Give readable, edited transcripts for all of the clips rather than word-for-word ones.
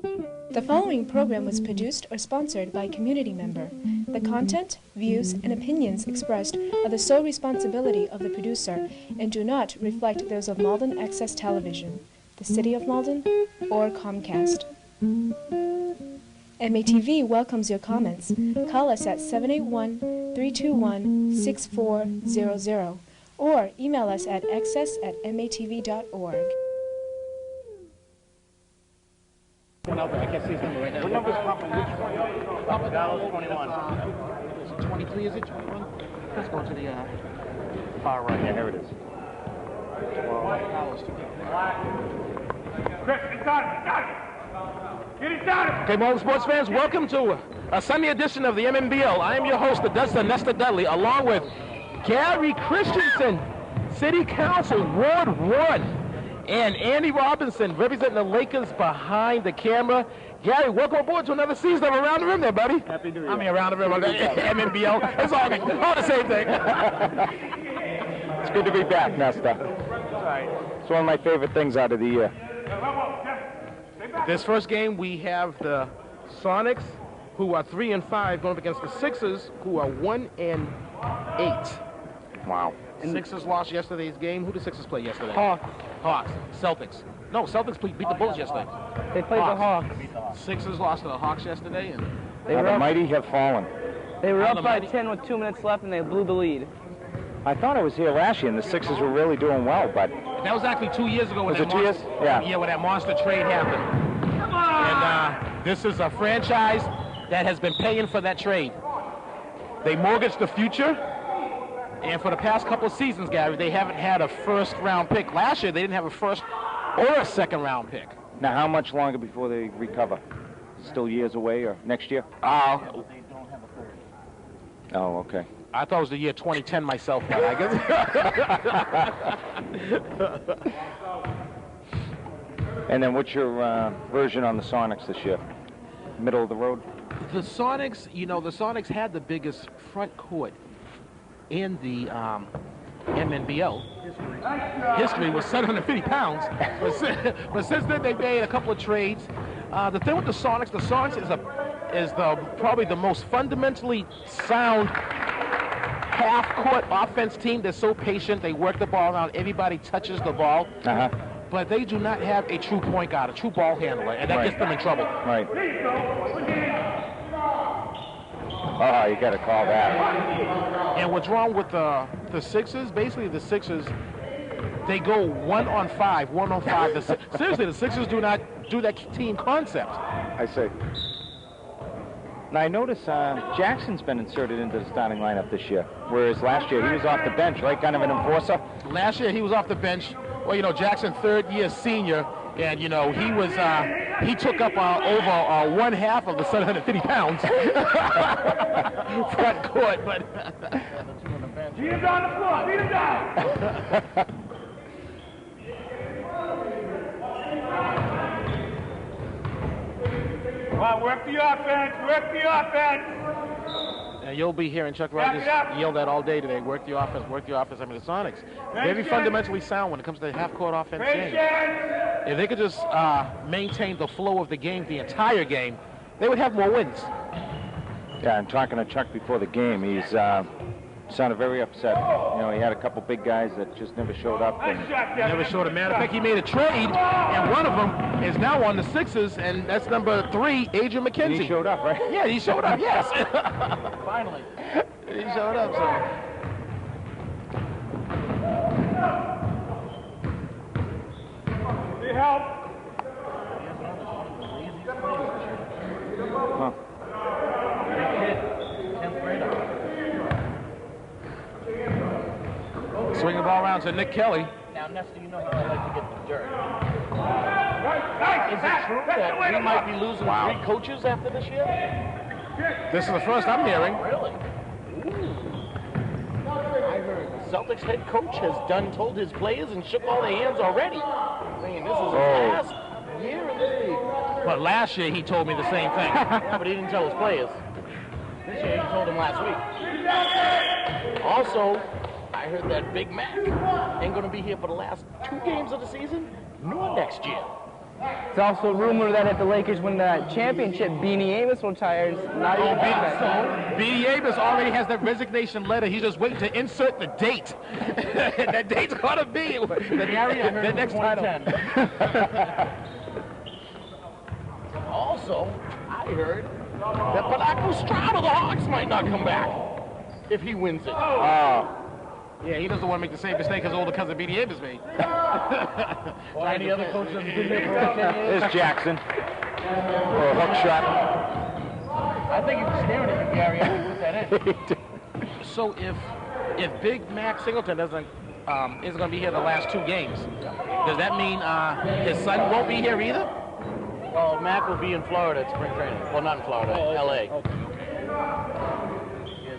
The following program was produced or sponsored by a community member. The content, views, and opinions expressed are the sole responsibility of the producer and do not reflect those of Malden Access Television, the City of Malden, or Comcast. MATV welcomes your comments. Call us at 781-321-6400 or email us at access@matv.org. I can't see his number right now. What number is Papa? Which one? Papa Dallas 21. Is it 23? Is it 21? Let's go to the far right. Yeah, here it is. Chris, it's on. Get it down. Okay, Malden sports fans, welcome to a Sunday edition of the MNBL. I am your host, the Dustin Nestor Dudley, along with Gary Christensen, City Council, Ward 1. And Andy Robinson, representing the Lakers behind the camera. Gary, welcome aboard to another season of Around the Rim there, buddy. Happy New Year. I mean, Around the Rim, MNBL. It's all the same thing. It's good to be back, Nestor. It's one of my favorite things out of the year. This first game, we have the Sonics, who are 3-5, going up against the Sixers, who are 1-8. Wow. Sixers lost yesterday's game. Who did Sixers play yesterday? Hawks. Celtics. No, Celtics beat the Bulls yesterday. They played the Hawks. Sixers lost to the Hawks yesterday, and The mighty have fallen. They were up by 10 with 2 minutes left, and they blew the lead. I thought I was here last year, and the Sixers were really doing well, but that was actually 2 years ago. Was it 2 years? Yeah. Yeah, when that monster trade happened. And this is a franchise that has been paying for that trade. They mortgaged the future. And for the past couple of seasons, Gary, they haven't had a first-round pick. Last year, they didn't have a first or a second-round pick. now how much longer before they recover? Still years away, or next year? Oh, okay. I thought it was the year 2010 myself, but I guess. And then what's your version on the Sonics this year? Middle of the road? The Sonics, the Sonics had the biggest front court in the MNBL. History was 750 pounds, but since then they made a couple of trades. The thing with the Sonics is probably the most fundamentally sound half-court offense team. They're so patient. They work the ball around. Everybody touches the ball. But they do not have a true point guard, a true ball handler, and that gets them in trouble. Right. Oh, you got to call that. And what's wrong with the Sixers? Basically, the Sixers, they go 1-on-5. Seriously, the Sixers do not do that team concept. I see. Now, I notice Jackson's been inserted into the starting lineup this year, whereas last year he was off the bench, right? Kind of an enforcer. Last year he was off the bench. Well, Jackson, third-year senior, and, he took up over 1/2 of the 750 pounds front court, but... Beat him down the floor, beat him down! Come on, work the offense, work the offense! And you'll be hearing Chuck Rogers yell that all day today. Work the offense, work the offense. I mean, the Sonics, very fundamentally sound when it comes to the half-court offense game. If they could just maintain the flow of the game, the entire game, they would have more wins. Yeah, I'm talking to Chuck before the game. He's sounded very upset. He had a couple big guys that just never showed up. Never showed a matter of fact, he made a trade, and one of them is now on the Sixers, and that's number 3, Adrian McKenzie. And he showed up, right? Yeah, he showed up, yes. Finally. He showed up, so. Need help? Huh. Swing the ball around to Nick Kelly. Now, Nestor, you know how I like to get the dirt. Is it true that we might be losing 3 coaches after this year? This is the first I'm hearing. Really? I heard the Celtics head coach has told his players and shook all their hands already. I mean, this is his last year in the league. But last year he told me the same thing. Yeah, but he didn't tell his players. This year he told them last week. Also, I heard that Big Mac ain't going to be here for the last 2 games of the season, nor next year. It's also rumored that if the Lakers win the championship, Beanie Amos retires. Not even Beanie Amos already has that resignation letter. He's just waiting to insert the date. That date's gonna be the next title. Also, I heard that Palako Stroud of the Hawks might not come back if he wins it. Yeah, he doesn't want to make the same mistake his older cousin Beanie Amos made. Or any other coach that's been there for over 10 years. There's Jackson. Or a hook shot. I think he was staring at you, Gary. I put that in. So if Big Mac Singleton isn't going to be here the last 2 games, does that mean his son won't be here either? Well, Mac will be in Florida at spring training. Well, not in Florida, L.A. Okay.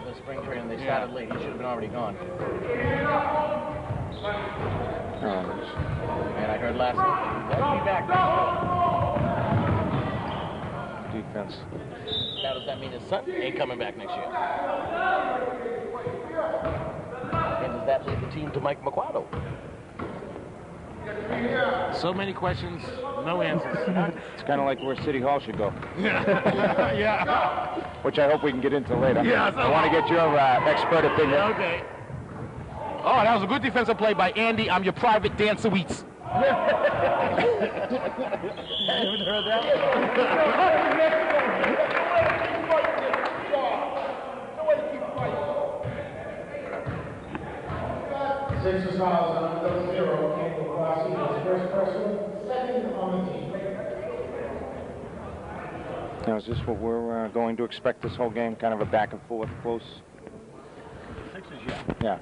The spring training, they started late. He should have been already gone. And I heard last week he'll be back next year. Defense. Now, does that mean his son ain't coming back next year? And does that leave the team to Mike McQuato? So many questions, no answers. It's kind of like where City Hall should go. Yeah. Which I hope we can get into later. Yeah, I want to get your expert opinion. Okay. Oh, that was a good defensive play by Andy. I'm your private dancer Weeks. I haven't heard that. Sixers fouls on 0. Campbell Crossing is first person, second on the team. Now, is this what we're going to expect this whole game? Kind of a back and forth, close? Sixers, yeah. Yeah.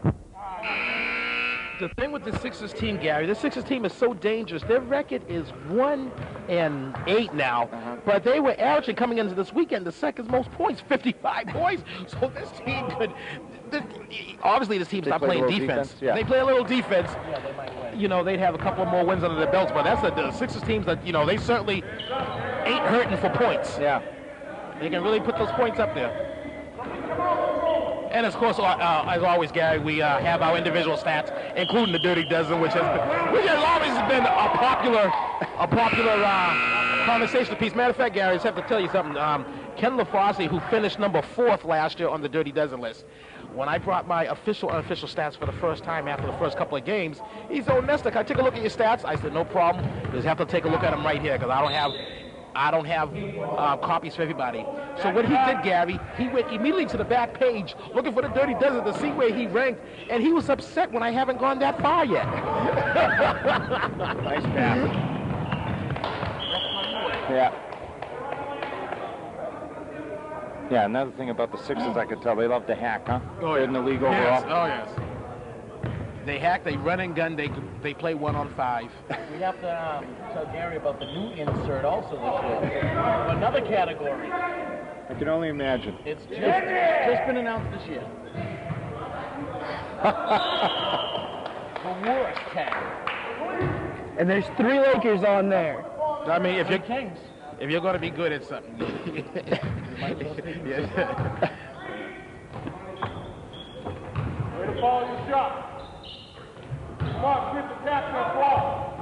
The thing with the Sixers team, Gary, the Sixers team is so dangerous. Their record is 1-8 now, but they were averaging coming into this weekend the second most points, 55 points. So this team could. Obviously, this team's not playing defense. Yeah. They play a little defense. Yeah, they might win. You know, they'd have a couple more wins under their belts, but that's the Sixers teams that, you know, they certainly ain't hurting for points. Yeah. They can really put those points up there. And of course, as always, Gary, we have our individual stats, including the Dirty Dozen, which has always been a popular conversation piece. Matter of fact, Gary, I just have to tell you something. Ken LaFosse, who finished number 4th last year on the Dirty Dozen list, when I brought my official unofficial stats for the first time after the first couple of games, he said, "Oh, Nestor, can I take a look at your stats?" I said, "No problem. Just have to take a look at them right here because I don't have copies for everybody." So what he did, Gary, he went immediately to the back page looking for the Dirty Dozen to see where he ranked, and he was upset when I haven't gone that far yet. Nice pass. Yeah. Yeah, another thing about the Sixers, I could tell, they love to hack, huh? Oh, They're in the league overall. Yes. Oh, yes. They hack, they run and gun, they play 1-on-5. We have to tell Gary about the new insert also this year. Another category. I can only imagine. It's just been announced this year. The worst tag. And there's 3 Lakers on there. I mean, if you're Kings. If you're going to be good at something. You might as well take it. Yeah. Way to follow your shot. Come on, get the tap that ball.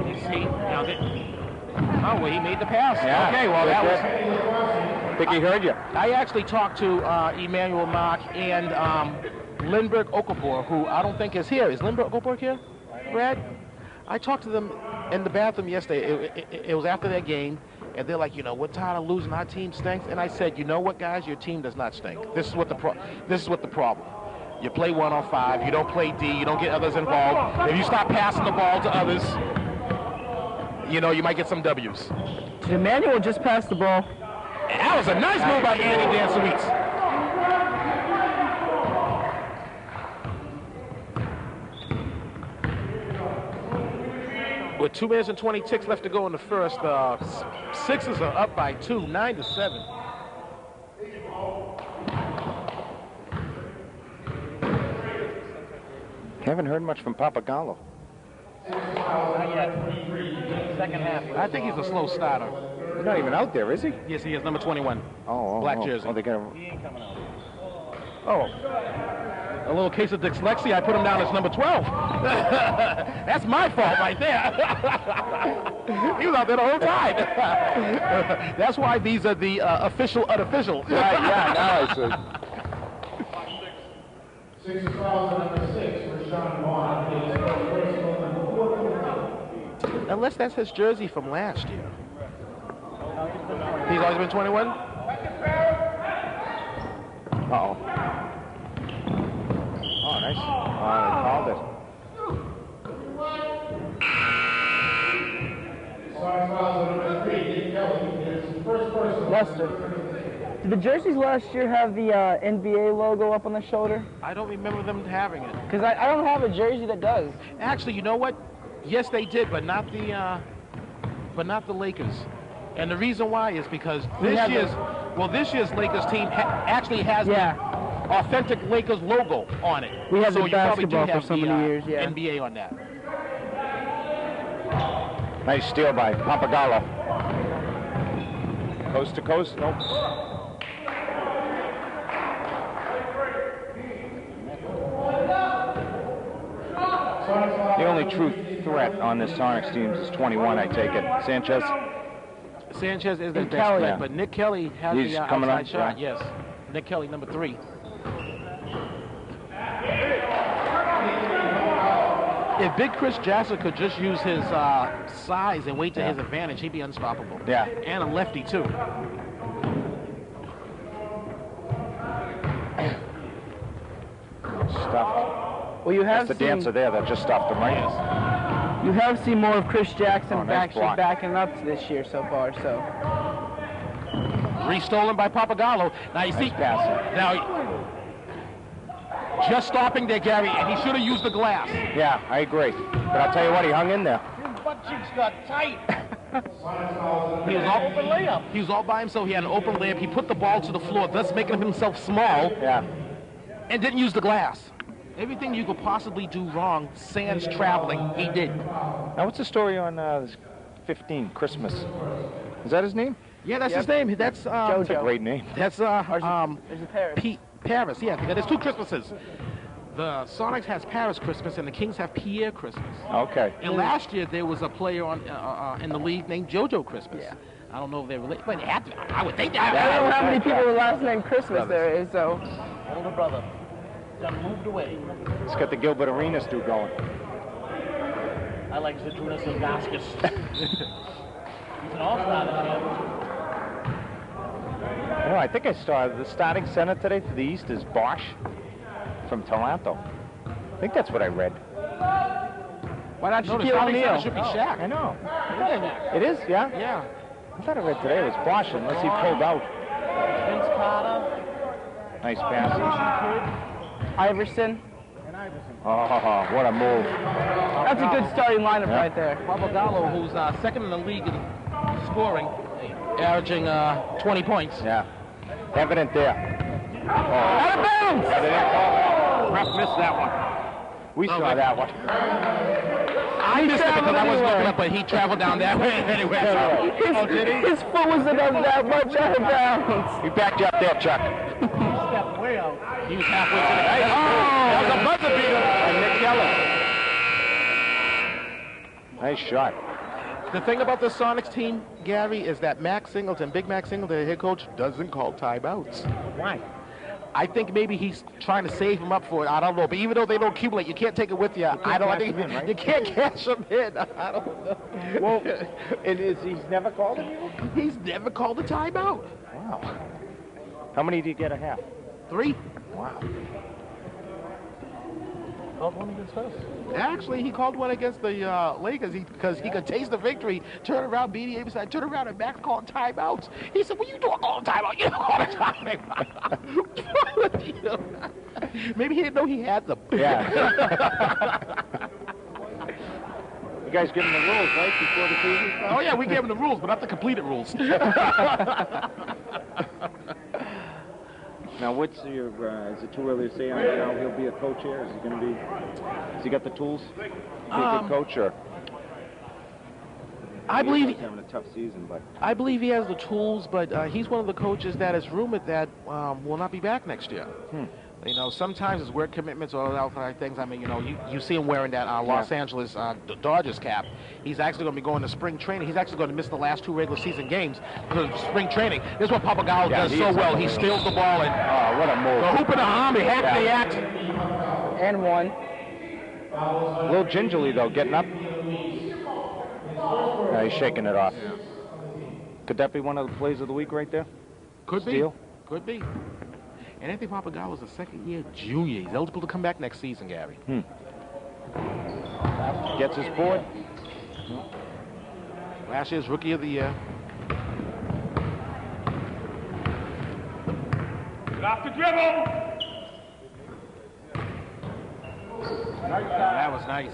You see? Now oh, well, he made the pass. Yeah. Okay, well, that was... I think he heard you. I actually talked to Emmanuel Mark and Lindbergh Okafor, who I don't think is here. Is Lindbergh Okafor here, Brad? I talked to them in the bathroom yesterday. It was after their game, and they're like, you know, we're tired of losing. Our team stinks. And I said, you know what, guys? Your team does not stink. This is what the problem. You play 1-on-5. You don't play D. You don't get others involved. If you stop passing the ball to others, you know, you might get some W's. Did Emmanuel just pass the ball? That was a nice move by Andy Danceweeks. With 2 minutes and 20 ticks left to go in the first, Sixers are up by 2, 9-7. Haven't heard much from Papagallo. Not yet. Second half. I think he's a slow starter. He's not even out there, is he? Yes, he is, number 21. Oh, Black jersey. Oh, they got him. He ain't coming out. Oh. A little case of dyslexia, I put him down as number 12. That's my fault right there. He was out there the whole time. That's why these are the official unofficial. Right, yeah, now I see. 6 fouls on number 6 for Sean Vaughn. It is personal number 4. Unless that's his jersey from last year. He's always been 21? Uh-oh. Oh, nice. They called it. 5 fouls on number 3, Nick Kelly. It is the first person. Lester. Did the jerseys last year have the NBA logo up on the shoulder? I don't remember them having it. Because I don't have a jersey that does. Actually, you know what? Yes, they did, but not the Lakers. And the reason why is because this year's Lakers team actually has the authentic Lakers logo on it. We had so the you probably do basketball have for so many years, yeah. NBA on that. Nice steal by Papagallo. Coast to coast, nope. The only true threat on this Sonics team is 21, I take it. Sanchez? Sanchez is the And best Kelly. threat, but Nick Kelly has He's the coming outside up, shot, yeah. yes. Nick Kelly, number 3. If Big Chris Jackson could just use his size and weight to his advantage, he'd be unstoppable. Yeah. And a lefty, too. Stuffed. Well, you have That's the seen, dancer there that just stuffed him, right? you have seen more of Chris Jackson Oh, nice block. backing up this year so far. So Restolen by Papagallo. Now, you see, now, just stopping there, Gary, and he should have used the glass. Yeah, I agree. But I'll tell you what, he hung in there. His butt cheeks got tight. He was all open layup. He was all by himself. He had an open layup. He put the ball to the floor, thus making himself small, Yeah. and didn't use the glass. Everything you could possibly do wrong, sans traveling, he did. Now, what's the story on 15, Christmas? Is that his name? Yeah, that's his name. That's That's a great name. That's there's a Paris. Paris. Yeah, there's 2 Christmases. The Sonics has Paris Christmas, and the Kings have Pierre Christmas. Okay. And last year there was a player on in the league named JoJo Christmas. Yeah. I don't know if they're related, but they have to, I would think I don't know how many people with last name Christmas there is. So Older brother. Done moved away. It's got the Gilbert Arenas dude going. I like Zydrunas Ilgauskas. He's an all-star this year. You know, I think I saw the starting center today for the East is Bosch from Toronto. I think that's what I read. why not No, the Shaquille starting center O'Neal? should be Shaq. I know. It is, yeah? Yeah. I thought I read today it was Bosch unless he pulled out. Vince Carter. Nice pass. Iverson. Oh, what a move. That's a good starting lineup right there. Papagallo, who's second in the league in scoring, averaging 20 points. Yeah. Evident there. Out of bounds. Yeah, they didn't call that. Ref missed that one. We saw that one. I missed it because I wasn't looking up, but he traveled down that way anyway. So. His foot wasn't up that much out of bounds. We backed you up there, Chuck. Stepped way out. He was halfway to the that was a buzzer beater by Nick Kelly. Nice shot. The thing about the Sonics team, Gary, is that Max Singleton, Big Max Singleton, the head coach, doesn't call timeouts. Why? I think maybe he's trying to save him up for it. I don't know. But even though they don't accumulate, you can't take it with you. I don't think you can't cash them in. I don't know. Well, he's never called it? He's never called a timeout. Wow. How many do you get a half? 3. Wow. Called one against us. Actually, he called one against the Lakers because he could taste the victory, turn around, beat the side, turn around, and Max called timeouts. He said, "Well, you don't call a timeout. You don't call a timeout." Maybe he didn't know he had them. Yeah. You guys give him the rules, right, before the season? Oh, yeah, we gave him the rules, but not the completed rules. Now, what's your, is it too early to say how he'll be a coach here? Is he going to be, has he got the tools to be a good coach, or? I believe He's having a tough season, but. I believe he has the tools, but he's one of the coaches that is rumored that will not be back next year. You know, sometimes it's work commitments or other things. I mean, you know, you see him wearing that Los Angeles Dodgers cap. He's actually going to be going to spring training. He's actually going to miss the last 2 regular season games because of spring training. This is what Papagallo does so well. He steals the ball and what a move. the hoop in the arm, he hacked the act. And 1. A little gingerly, though, getting up. He's shaking it off. Could that be one of the plays of the week right there? Could Steal? be. Could be. And Anthony Papagallo is a second-year junior. He's eligible to come back next season, Gary. Gets his board. Last year's Rookie of the Year. Get off the dribble! That was nice.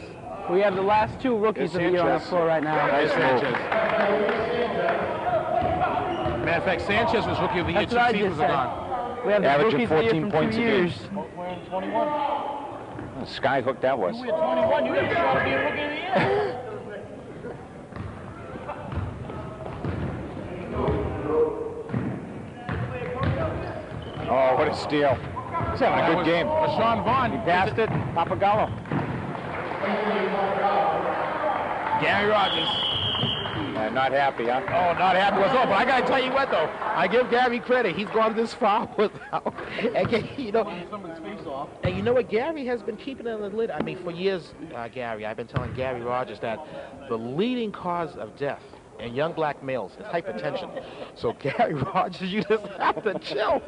We have the last 2 rookies of the year on the floor right now. Nice Sanchez. Matter of fact, Sanchez was Rookie of the Year 2 seasons ago. We have the Averaging rookies of the year 14 from points 2 a years. game. Sky hook that was. You had 21. You had a shot at being Rookie of the Year. Oh, what a steal. He's having a good game. Rashawn Vaughn. He passed it. Papagallo. Gary Rogers. Not happy, huh? Oh, not happy with all, but I gotta tell you what though, I give Gary credit. He's gone this far without, and, you know, and you know what? Gary has been keeping it on the lid. I mean, for years, Gary, I've been telling Gary Rogers that the leading cause of death in young black males is hypertension. So Gary Rogers, you just have to chill.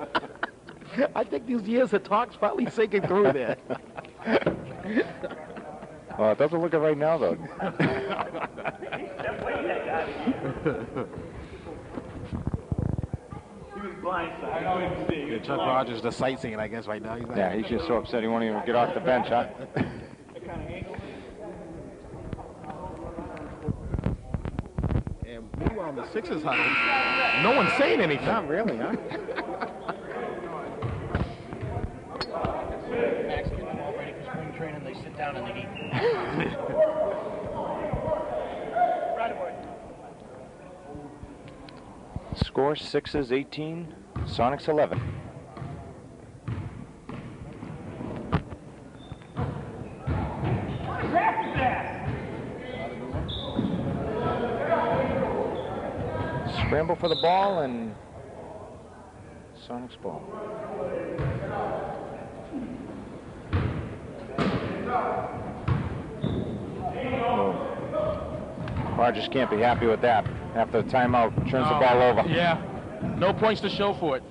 I think these years of talk's finally sinking through there. Well, it doesn't look it right now, though. Yeah, Chuck Rogers, the sightseeing, I guess, right now. Yeah, he's just so upset he won't even get off the bench, huh? And meanwhile, in the Sixers huddle, no one's saying anything. Not really, huh? Max, get them all ready for spring training. They sit down and they eat. Score Sixers 18, Sonics 11. Scramble for the ball and Sonics ball. Rogers can't be happy with that. After the timeout, turns the ball over. Yeah, no points to show for it.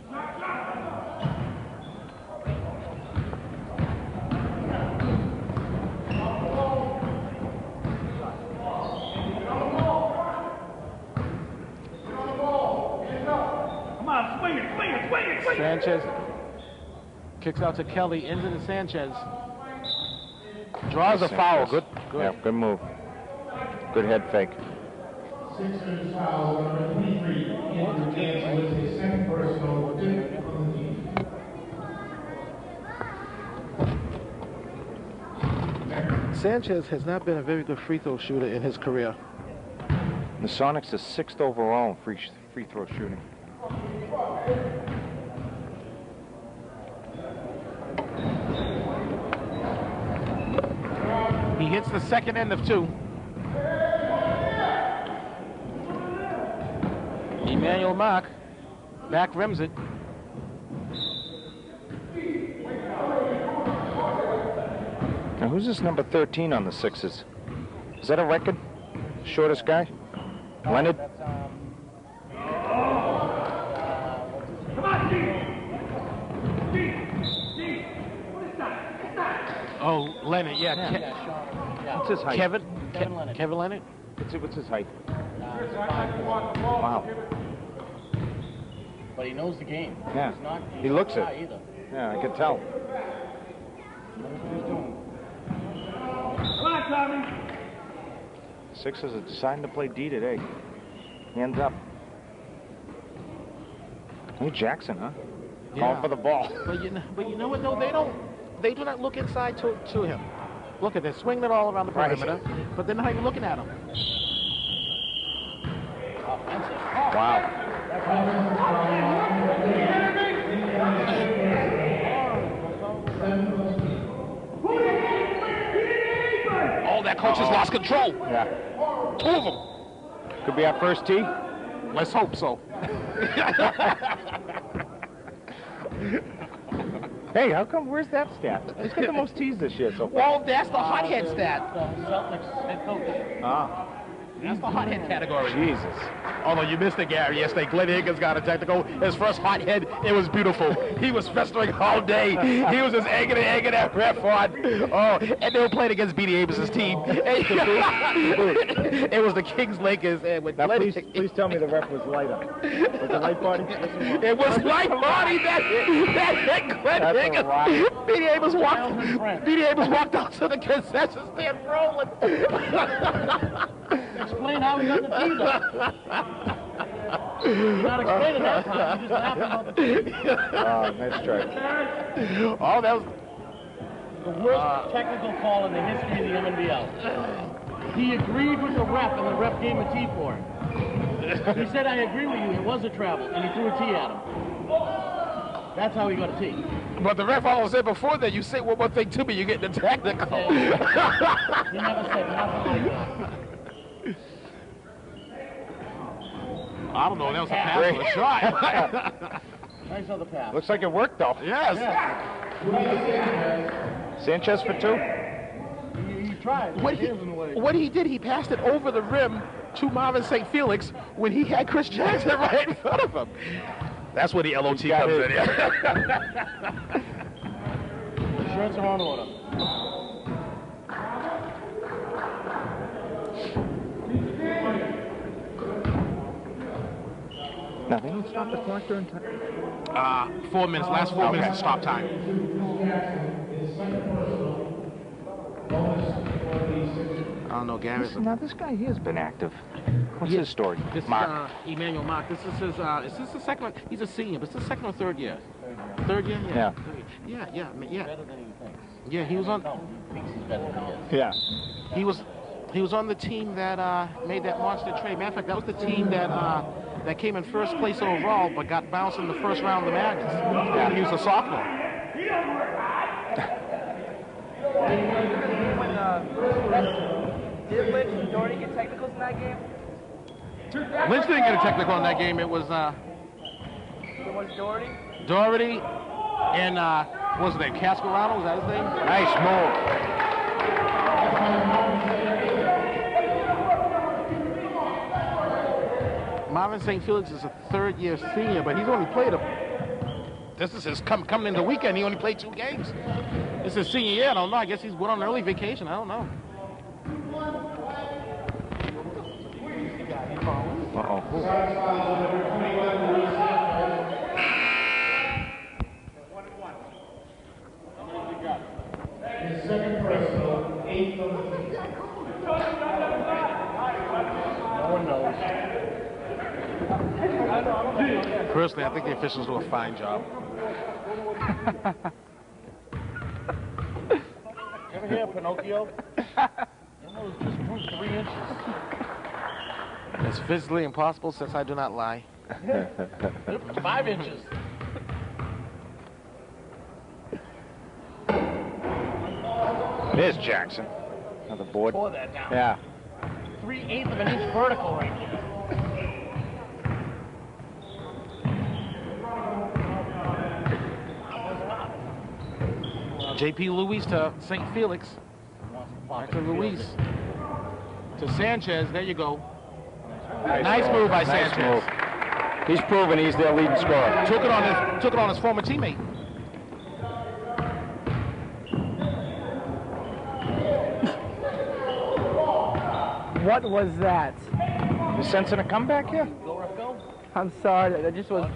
Come on, swing it, swing it, swing it, swing it! Sanchez kicks out to Kelly, into the Sanchez. Draws a foul. Good. Yeah, good move. Good head fake. Sixers foul number 23. And Dancer with his second personal, fifth on the team. Sanchez has not been a very good free throw shooter in his career. The Sonics are 6th overall in free throw shooting. He hits the second end of 2. Emmanuel Mark back rims it. Now, who's this number 13 on the Sixers? Is that a record? Shortest guy? Leonard? Oh, Leonard, yeah. What's his height? Kevin Leonard. Kevin Leonard? What's his height? 5'4". Wow. But he knows the game. Yeah. He's He looks not it. Either. Yeah, I can tell. Come on, Tommy! Sixers are deciding to play D today. Hands up. Hey, Jackson, huh? Calling for the ball. But you know what though? They do not look inside to him. Look at this, swinging it all around the perimeter, but they're not even looking at him. Wow. coaches lost control. Yeah. 2 of them. Could be our first tee. Let's hope so. Hey, how come? Where's that stat? Who's got the most tees this year so far? Well, that's the hothead stat. Celtics head coach. Ah, That's the hothead category. Jesus. Although you missed it, Gary. Yesterday, Glenn Higgins got a technical. His first hothead, it was beautiful. He was festering all day. He was just egging that ref on. Oh, and they were playing against B.D. Amos' team. It was the Kings Lakers. And with Now, Glenn please tell me the ref was lighter. Was it light body? It was light body that hit Glenn Higgins. B.D. Amos walked out to the concession stand rolling. Explain how he got the tee, though. You're not explaining that time. You're just laughing about the tee. Oh, nice try. Oh, that was... The worst technical call in the history of the MNBL. He agreed with the ref, and the ref gave him a tee for it. He said, I agree with you, it was a travel, and he threw a tee at him. That's how he got a tee. But the ref almost said before that, you say one more thing to me, you get the technical. He never said nothing like that. I don't know, that was a pass or a shot. Nice other pass. Looks like it worked, though. Yes. Sanchez for 2. He tried. What he did, he passed it over the rim to Marvin St. Felix when he had Chris Jackson right in front of him. That's where the LOT comes in. The shirts are on order. Now, they don't stop the clock during time? 4 minutes, last 4 minutes of stop time. I don't know, Gary. Now, this guy here has been active. What's his story? This Mark. is Emmanuel Mark. This is his, is this the second one? He's a senior, but it's the second or third year? Third year? Yeah. Yeah, yeah. Better than he thinks. Yeah, he was on... No, he thinks he's better than he is. Yeah. He was on the team that made that monster trade. Matter of fact, that was the team that that came in first place overall, but got bounced in the first round of the Madness. Yeah, he was a sophomore. Did Lynch and Doherty get technicals in that game? Lynch didn't get a technical in that game. It was Doherty? Doherty and what was his name? Cascarano, was that his name? Nice move. Marvin St. Felix is a third-year senior, but he's only played this is his coming into the weekend. He only played 2 games. This is his senior year. I don't know. I guess he's went on early vacation. I don't know. Uh-oh. His second personal, 8 on the team. No one knows. Personally, I think the officials do a fine job. Ever hear of Pinocchio? Almost just grew 3 inches. It's physically impossible since I do not lie. 5 inches. There's Jackson. Another board. Pour that down. Yeah. 3/8 of an inch vertical right there. J.P. Luis to St. Felix. Back to Luis. To Sanchez. There you go. Nice move by Sanchez. Move. He's proven he's their leading scorer. Took it on his former teammate. What was that? You sensing a comeback here? Go, ref, go. I'm sorry, that just was...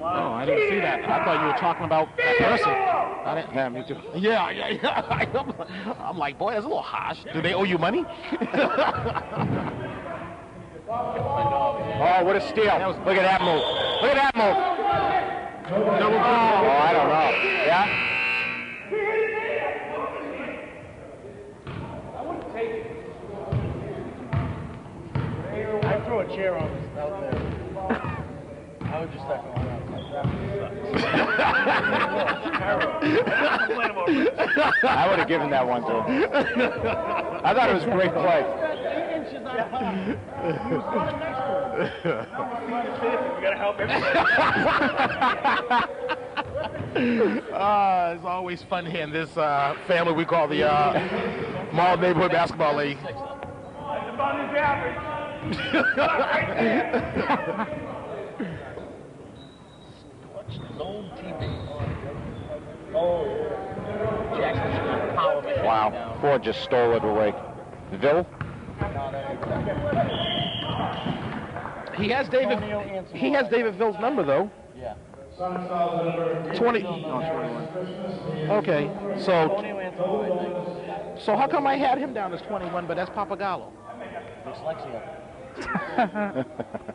Oh, I didn't see that. I thought you were talking about that person. I didn't. Yeah, me too. Yeah. I'm like, boy, that's a little harsh. Do they owe you money? Oh, what a steal. Look at that move. Look at that move. No, Oh, I don't know. Yeah? I threw a chair out there. I I would just start going around. I would have given that one to him. I thought it was a great play. 8 inches on top. He was running next to him. You gotta help everybody. It's always fun here in this family we call the Mall Neighborhood Basketball League. That's about his average. Zone TV. Oh, Jackson's got power machine Wow, down. Ford just stole it away. Ville? He has David. He has David Ville's number though. Yeah. 20. Okay, so Antonio Anthony, I think. how come I had him down as 21, but that's Papagallo? Dyslexia.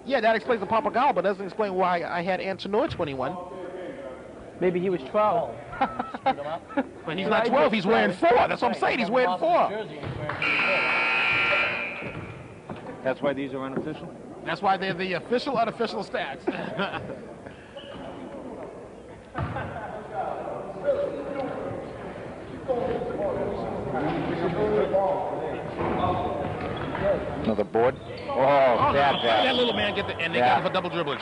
Yeah, that explains the Papagallo, but doesn't explain why I had Antonio 21. Maybe he was 12. Screwed him up. But he's not 12. He's wearing 4. That's what I'm saying. He's wearing 4. Jersey, he's wearing 4. That's why these are unofficial? That's why they're the official, unofficial stats. Another board? Oh, bad that pass. little man get the, and they Yeah. got him for double dribblage.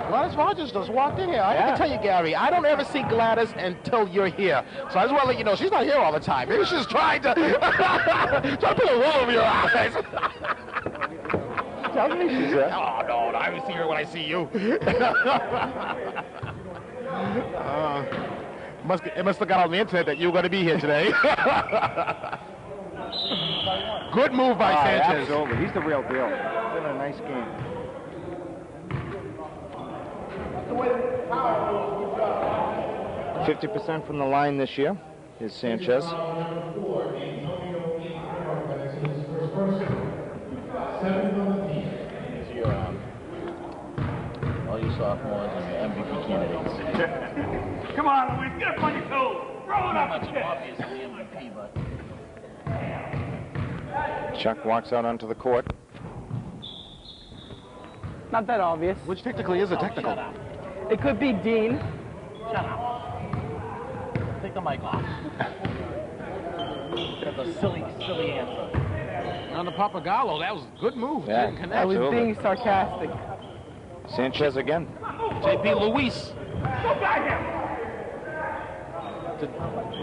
Gladys Rogers just walked in here. I have to tell you, Gary, I don't ever see Gladys until you're here. So I just want to let you know she's not here all the time. Maybe she's trying to trying to put a wool over your eyes. Tell me she's there. Oh no, I only see her when I see you. It must have got on the internet that you were going to be here today. Good move by Sanchez. Absolutely. He's the real deal. It's been a nice game. .50% from the line this year is Sanchez. All you sophomores and your MVP candidates. Come on, Luis, get up on your toes. Roll it Not up. much obvious in the MVP, but Chuck walks out onto the court. Not that obvious. Which technically is a technical. It could be Dean. shut up. Take the mic off. That's a silly answer. On the Papagallo, that was a good move. Yeah. Didn't connect. I was Absolutely. being sarcastic. Sanchez again. JP Luis. To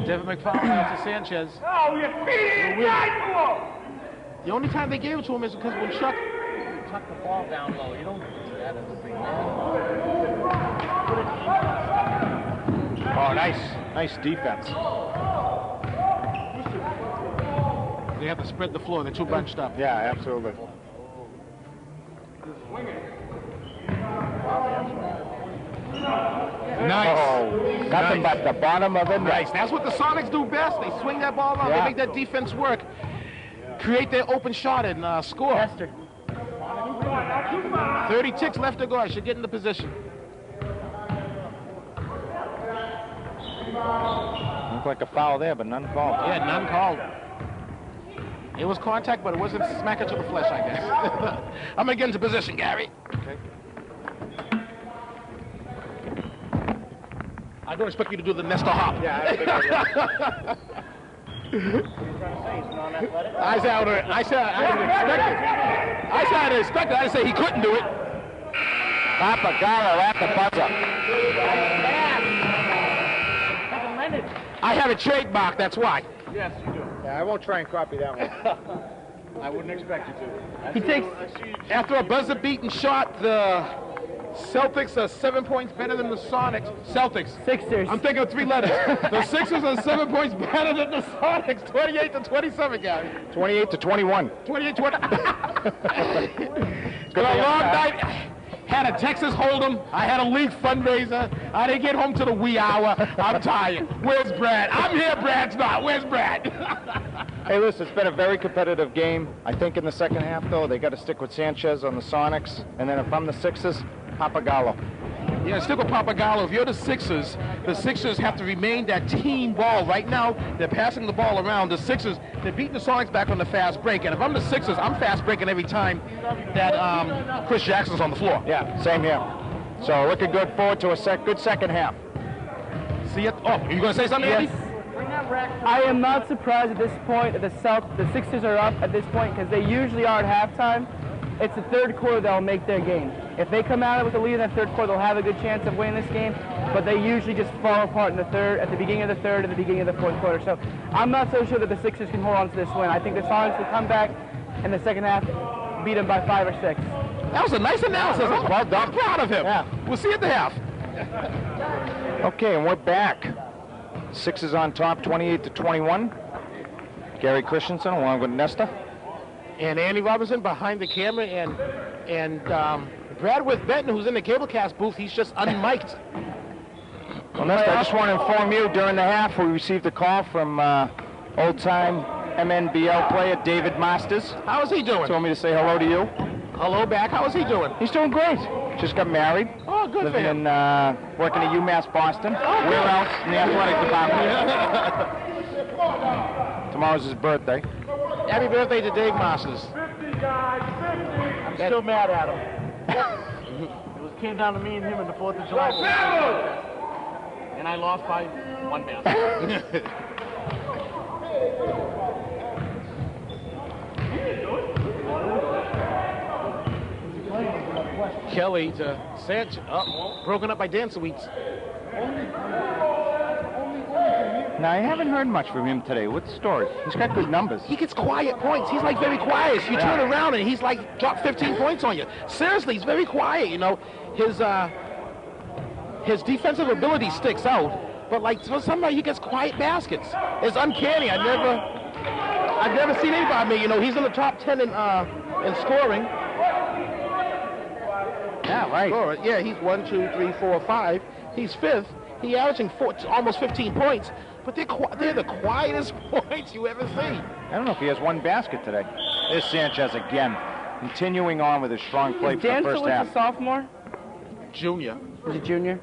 Devin McFarland out to Sanchez. Oh, you feeding it right to him. The only time they gave it to him is because when Chuck... Tuck the ball down low. You don't do that as a big man. Put it in. Oh, nice defense. They have to spread the floor. They're too bunched up. Yeah, absolutely. Nice. Oh, nothing but the bottom of it. Nice. That's what the Sonics do best. They swing that ball out. Yeah. They make that defense work. Create their open shot and score. Hester. 30 ticks left to go. I should get into position. Looked like a foul there, but none called. Yeah, none called. It was contact, but it wasn't smacking to the flesh, I guess. I'm going to get into position, Gary. Okay. I don't expect you to do the Nestor hop. Yeah, I I said I didn't expect it. I said I didn't expect it. I didn't say he couldn't do it. Papagallo at the buzzer. I have it trademarked, that's why. Yes, you do. Yeah, I won't try and copy that one. I wouldn't expect you to. He takes. After a buzzer-beaten shot, the Celtics are 7 points better than the Sonics. Celtics. Sixers. I'm thinking of 3 letters. The Sixers are 7 points better than the Sonics. 28-27, Gary. 28-21. 28-20. It's been a long night. Had a Texas Hold'em. I had a league fundraiser. I didn't get home till the wee hour. I'm tired. Where's Brad? I'm here, Brad's not. Where's Brad? Hey, listen, it's been a very competitive game. I think in the second half, though, they got to stick with Sanchez on the Sonics. And then if I'm the Sixers, Papagallo. Yeah, stick with Papagallo. If you're the Sixers have to remain that team ball. Right now, they're passing the ball around. The Sixers, they're beating the Sonics back on the fast break. And if I'm the Sixers, I'm fast breaking every time that Chris Jackson's on the floor. Yeah, same here. So looking good forward to a good second half. See it? Oh, are you going to say something, Yes. Andy? I am not surprised at this point that the Sixers are up at this point because they usually are at halftime. It's the third quarter that will make their game. If they come out with a lead in the third quarter, they'll have a good chance of winning this game, but they usually just fall apart in the third, at the beginning of the third, at the beginning of the fourth quarter. So I'm not so sure that the Sixers can hold on to this win. I think the Sonics will come back in the second half, beat them by 5 or 6. That was a nice analysis. Well done. I'm proud of him. Yeah. We'll see you at the half. Okay, and we're back. Sixers on top, 28-21. Gary Christensen along with Nesta. And Andy Robinson behind the camera, and Bradworth Benton, who's in the cablecast booth, he's just unmiked. Well, Nesta, I just want to inform you, during the half, we received a call from old-time MNBL player David Masters. How is he doing? Told me to say hello to you. Hello back. How is he doing? He's doing great. Just got married. Oh, good Living for him. Working at UMass Boston. Where else? In the athletic department. Tomorrow's his birthday. Happy birthday to Dave Masters. 50 guys, 50. I'm still mad at him. It came down to me and him in the 4th of July. And I lost by 1 basket. Kelly to Sanchez. Broken up by Dansowitz. Now, I haven't heard much from him today. What's the story? He's got good numbers. He gets quiet points. He's like very quiet. You turn around and he's like dropped 15 points on you. Seriously, he's very quiet. You know, his defensive ability sticks out, but like somebody he gets quiet baskets. It's uncanny. I've never seen anybody. You know, he's in the top 10 in scoring. Yeah, right. Yeah, he's 1, 2, 3, 4, 5. He's 5th. He's averaging almost 15 points. But they're the quietest points you ever see. I don't know if he has one basket today. There's Sanchez again, continuing on with his strong play for the first half. A sophomore? Junior. Is he junior?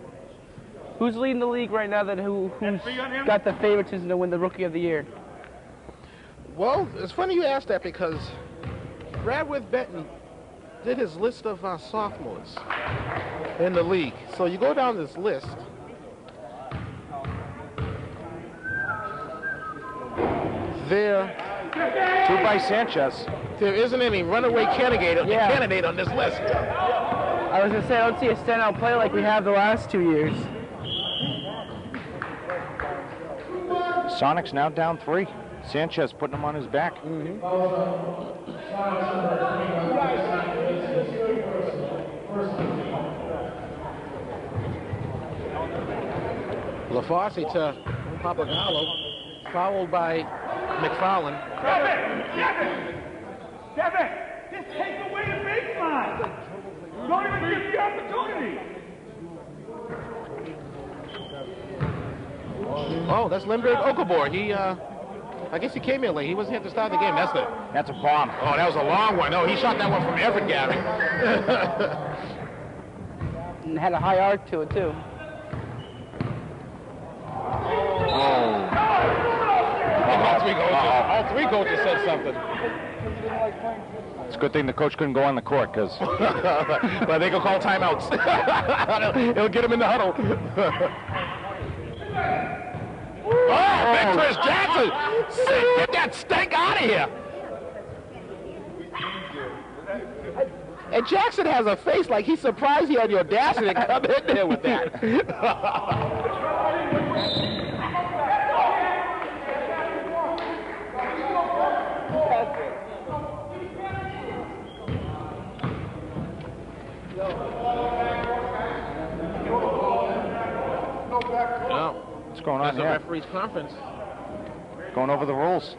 Who's leading the league right now? Who's got the favoritism to win the Rookie of the Year? Well, it's funny you asked that because Bradworth Benton did his list of sophomores in the league. So you go down this list. There, 2 by Sanchez. There isn't any runaway candidate on this list. I was going to say, I don't see a standout play like we have the last 2 years. Sonics now down 3. Sanchez putting him on his back. LaFosse to Papagallo, fouled by McFarland. Kevin, just take away the baseline. Don't even give the opportunity. Oh, that's Lindbergh Okabor. He, I guess he came in late. He wasn't here to start the game. That's a bomb. Oh, that was a long one. No, he shot that one from Everett, Gary. And had a high arc to it, too. All three coaches said something. It's a good thing the coach couldn't go on the court, because... But they can call timeouts. He'll get him in the huddle. Big Chris Jackson! Get that stink out of here! And Jackson has a face like he's surprised he had the audacity to come in there with that. What's going on That's here? the referee's conference. Going over the rules.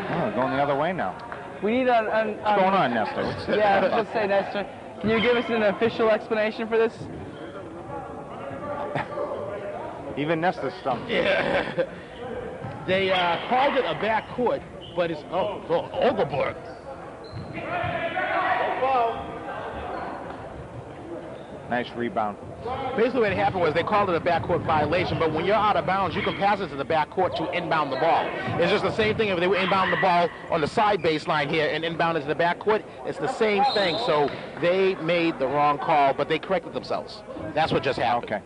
Oh, going the other way now. We need What's going on, Nestor? Yeah, I was going to say, Nestor, can you give us an official explanation for this? Even Nestor's stumped. Yeah. They called it a backcourt, but it's Ogelberg. Nice rebound. Basically what happened was they called it a backcourt violation, but when you're out of bounds, you can pass it to the backcourt to inbound the ball. It's just the same thing if they were inbound the ball on the side baseline here and inbound it to the backcourt. It's the same thing. So they made the wrong call, but they corrected themselves. That's what just happened. Okay.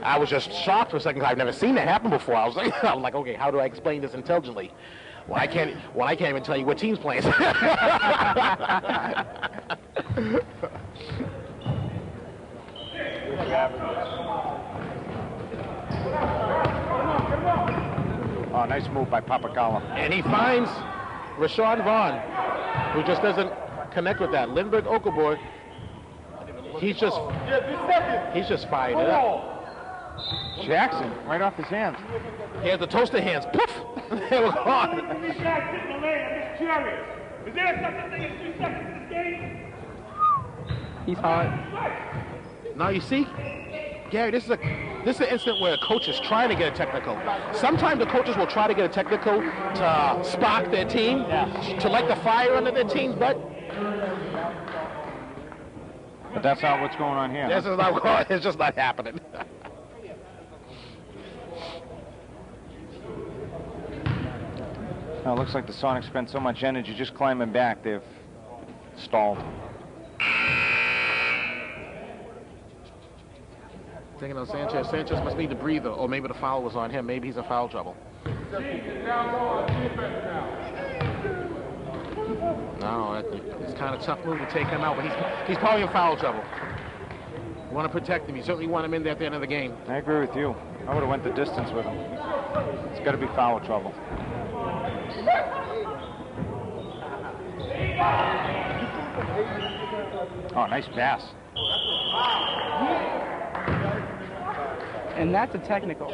I was just shocked for a second. I've never seen that happen before. I was like, okay, how do I explain this intelligently? Well, I can't even tell you what team's playing. Oh, nice move by Papagalo. And he finds Rashawn Vaughn, who just doesn't connect with that. Lindbergh Okaborg, he's just fired it up. Jackson, right off his hands. He had the toaster hands. Poof! They were gone. These guys sitting in the lane. I'm just curious. Is there such a thing as 2 seconds in this game? He's hot. Now you see, Gary, this is an incident where a coach is trying to get a technical. Sometimes the coaches will try to get a technical to spark their team, to light the fire under their team, but that's not what's going on here. this is not. It's just not happening. Now, it looks like the Sonics spent so much energy just climbing back, they've stalled. Thinking of Sanchez. Sanchez must need a breather, or maybe the foul was on him. Maybe he's in foul trouble. No, it's kind of a tough move to take him out, but he's probably in foul trouble. You want to protect him. You certainly want him in there at the end of the game. I agree with you. I would have went the distance with him. It's got to be foul trouble. Oh, nice pass. And that's a technical.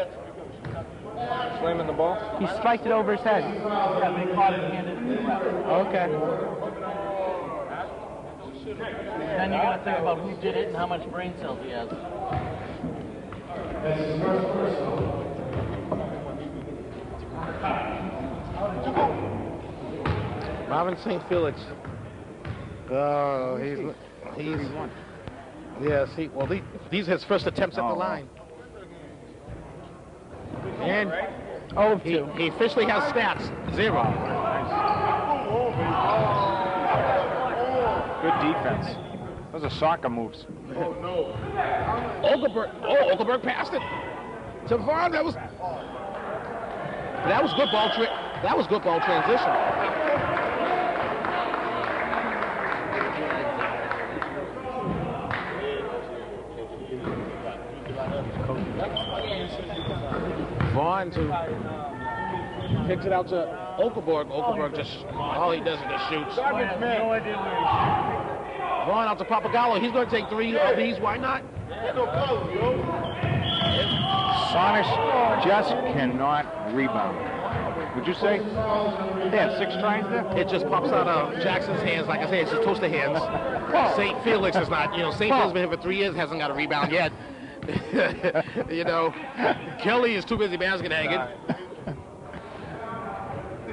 Slamming the ball? He spiked it over his head. Yeah, they caught it and handed it to the ref. Okay. Then you got to think about who did it and how much brain cells he has. Marvin St. Felix. Oh, yes. These are his first attempts at the line. And he officially has stats 0. Good defense. Those are soccer moves. Okaberg passed it to Vaughn. That was good ball trick. That was good ball transition. Vaughn picks it out to Okaborg. Okaborg just, all he does is just shoots. Vaughn out to Papagalo. He's going to take 3 of these. Why not? Sonics just cannot rebound. Would you say? They had 6 tries there? It just pops out of Jackson's hands. Like I say, it's just toaster hands. St. Felix is not, St. Felix has been here for 3 years, hasn't got a rebound yet. Kelly is too busy basket hanging.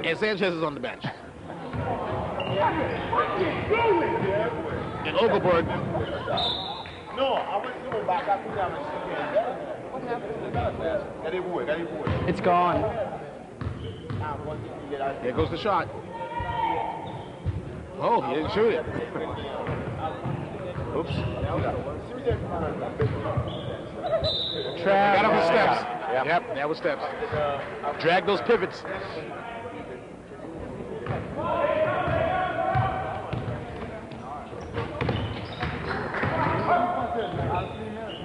And Sanchez is on the bench. And Okaborg. No, I went to go back. I put down It's gone. There goes the shot. Oh, he didn't shoot it. Oops. Got up the steps. Yep, that was steps. Drag those pivots.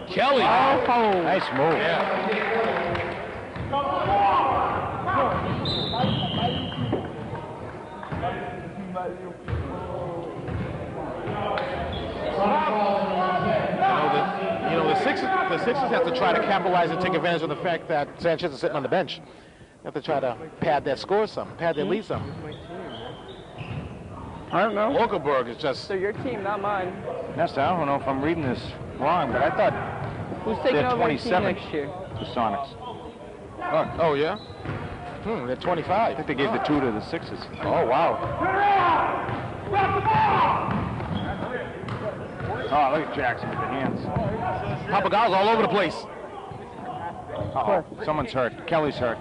Kelly. Oh, nice move. Yeah. The Sixers have to try to capitalize and take advantage of the fact that Sanchez is sitting on the bench. They have to try to pad that score some, pad their lead some. I don't know. Okaborg is just... So your team, not mine. Nesta, I don't know if I'm reading this wrong, but I thought Who's taking they're over your team 27 next year? the Sonics. Oh yeah? They're 25. I think they gave the 2 to the Sixers. Oh, wow. Oh, look at Jackson with the hands. Papagal's all over the place. Uh-oh, someone's hurt. Kelly's hurt.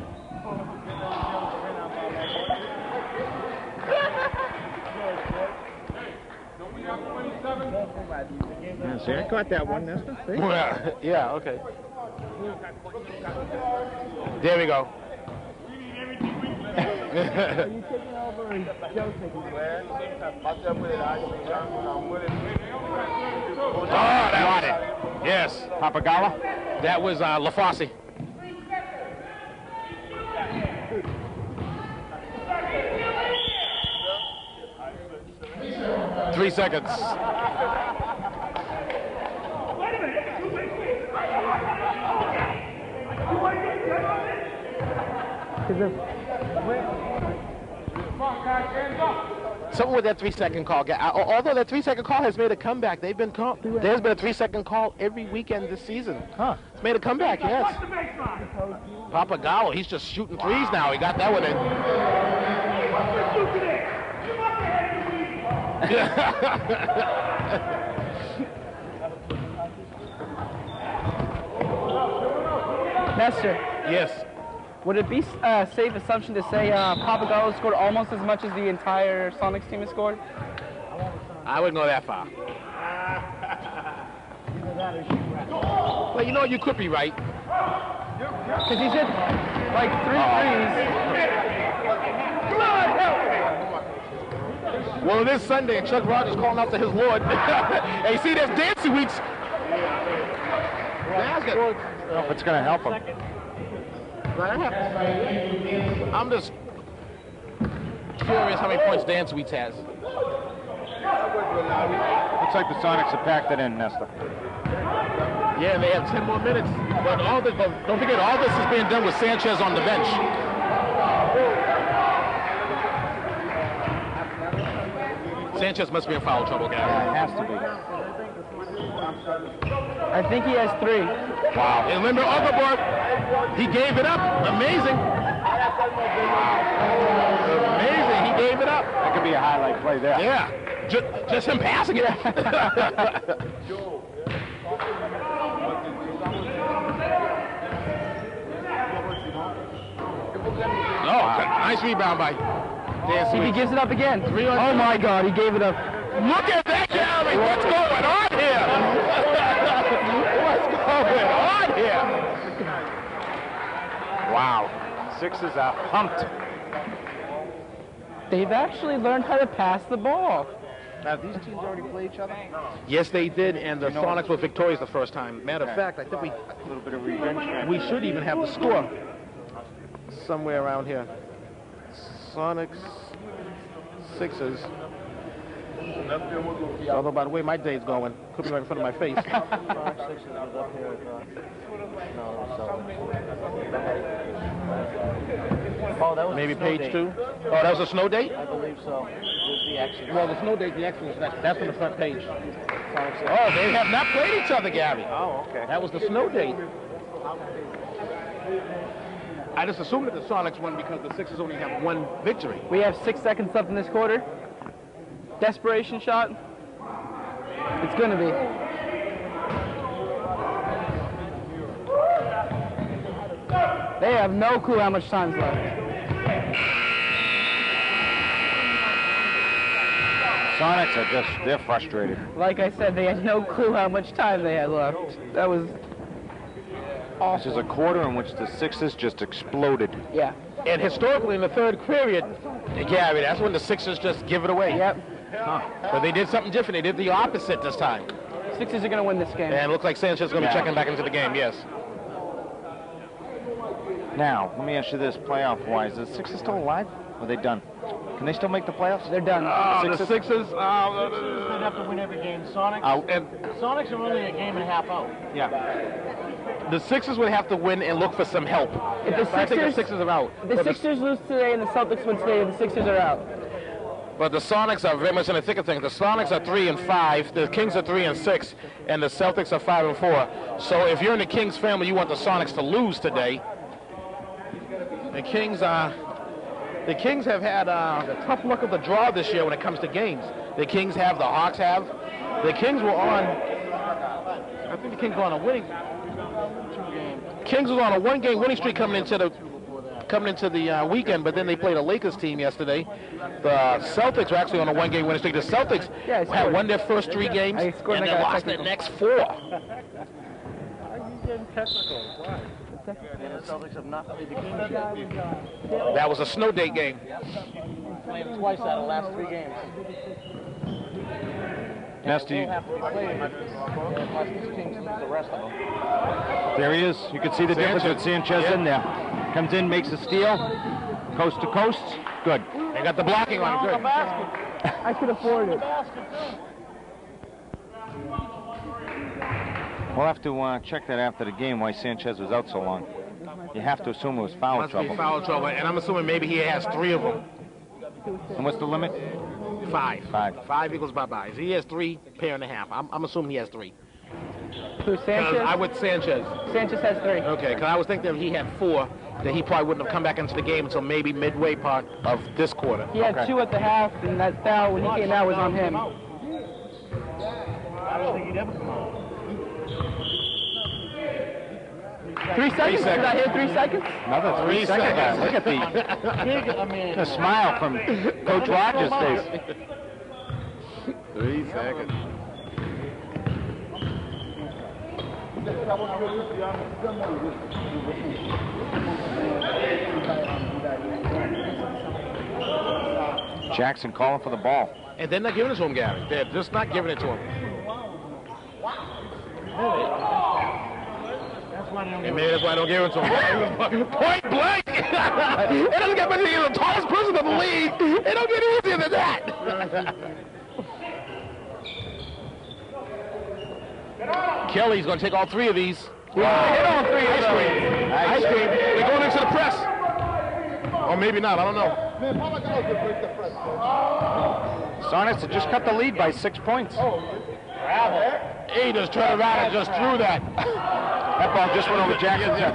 Yeah, see, I caught that one, Nestor. Yeah, okay. There we go. Oh, that was it. Yes. Papagala? That was LaFosse. Three seconds. Something with that 3-second call. Although that 3-second call has made a comeback, there's been a 3-second call every weekend this season. Huh? It's made a comeback, yes. Papagallo, he's just shooting threes now. He got that one in. Nestor. Yes. Would it be a safe assumption to say Papagallo scored almost as much as the entire Sonics team has scored? I wouldn't go that far. Well, you know, you could be right. Because he's hit like 3 threes. Well, it is Sunday, and Chuck Rogers calling out to his Lord. Hey, see, there's Dancy Weeks. It's going to help him. I'm just curious how many points Dan Sweets has. Looks like the Sonics have packed it in, Nestor. Yeah, they have 10 more minutes. But don't forget, all this is being done with Sanchez on the bench. Sanchez must be in foul trouble, Gary. Yeah, it has to be. I think he has 3. Wow. And remember, Overboard, he gave it up. Amazing. Amazing, he gave it up. That could be a highlight play there. Yeah, just him passing it. Nice rebound by Dan If he Sweet. gives it up again. Oh my God, he gave it up. Look at that, Gary. What's going on here? What's going on here? Wow. Sixers are pumped. They've actually learned how to pass the ball. Now, these teams already play each other? Yes, they did, and the Sonics were victorious the first time. Matter of fact, I think A little bit of revenge. we should even have the score somewhere around here. Sonics, Sixers. Although, by the way my day's going, could be right in front of my face. Oh, that was Maybe a snow page date. 2. Oh, that was a snow date? I believe so. It was the action. Well, the snow date, the Exodus, that's on the front page. Oh, they have not played each other, Gabby. Oh, okay. That was the snow date. I just assumed that the Sonics won because the Sixers only have 1 victory. We have 6 seconds left in this quarter. Desperation shot. It's going to be. They have no clue how much time's left. Sonics are they're frustrated. Like I said, they had no clue how much time they had left. That was This is a quarter in which the Sixers just exploded. yeah. And historically, in the third period, Gary, that's when the Sixers just give it away. Yep. But they did something different. They did the opposite this time. Sixers are going to win this game. And it looks like Sanchez is going to be checking back into the game, yes. Now, let me ask you this, playoff-wise, is the Sixers still alive? Or are they done? Can they still make the playoffs? They're done. The Sixers, They'd have to win every game. Sonics are only a game and a half out. yeah. The Sixers would have to win and look for some help. If the But I think the Sixers are out. The Sixers lose today and the Celtics win today, the Sixers are out. But the Sonics are very much in the thick of things. The Sonics are 3-5, the Kings are 3-6, and the Celtics are 5-4. So if you're in the Kings family, you want the Sonics to lose today. The Kings have had the tough luck of the draw this year when it comes to games. The Kings have, the Hawks have. The Kings were on. I think the Kings were on a winning. Kings was on a one-game winning streak coming into the weekend, but then they played a Lakers team yesterday. The Celtics were actually on a one-game winning streak. The Celtics had won their first 3 games and then lost their next 4. The Celtics have not played the Kings yet. That was a snow day game. Played them twice out of the last 3 games. Nasty. They'll have to be played unless these Kings lose the rest of them. There he is. You can see the difference with Sanchez in there. Comes in, makes a steal, coast to coast. Good. They got the blocking on it. Good. I could afford it. We'll have to check that after the game why Sanchez was out so long. You have to assume it was foul Must trouble. be foul trouble, and I'm assuming maybe he has 3 of them. And what's the limit? 5. 5. 5 equals bye-bye. He has 3, pair and a half. I'm assuming he has 3. Who, Sanchez? I would Sanchez. Sanchez has 3. Okay, because I was thinking if he had 4, that he probably wouldn't have come back into the game until maybe midway part of this quarter. He had 2 at the half, and that foul when he came out was on him. I don't think he'd ever come out. 3 seconds? Did I hit 3 seconds? Another 3 seconds. Look at the smile from Coach Rogers' face. 3 seconds. Jackson calling for the ball. And they're not giving it to him, Gary. They're just not giving it to him. And maybe that's why I don't give it to him. Point blank! It doesn't get much easier. The tallest person in the league. It don't get easier than that. Kelly's going to take all 3 of these. Yeah, hit all 3 of Ice them. cream. Ice cream. They're going into the press. Or maybe not. I don't know. Sonics have just cut the lead by 6 points. He just turned around and just threw that. That ball just went over Jackson's head.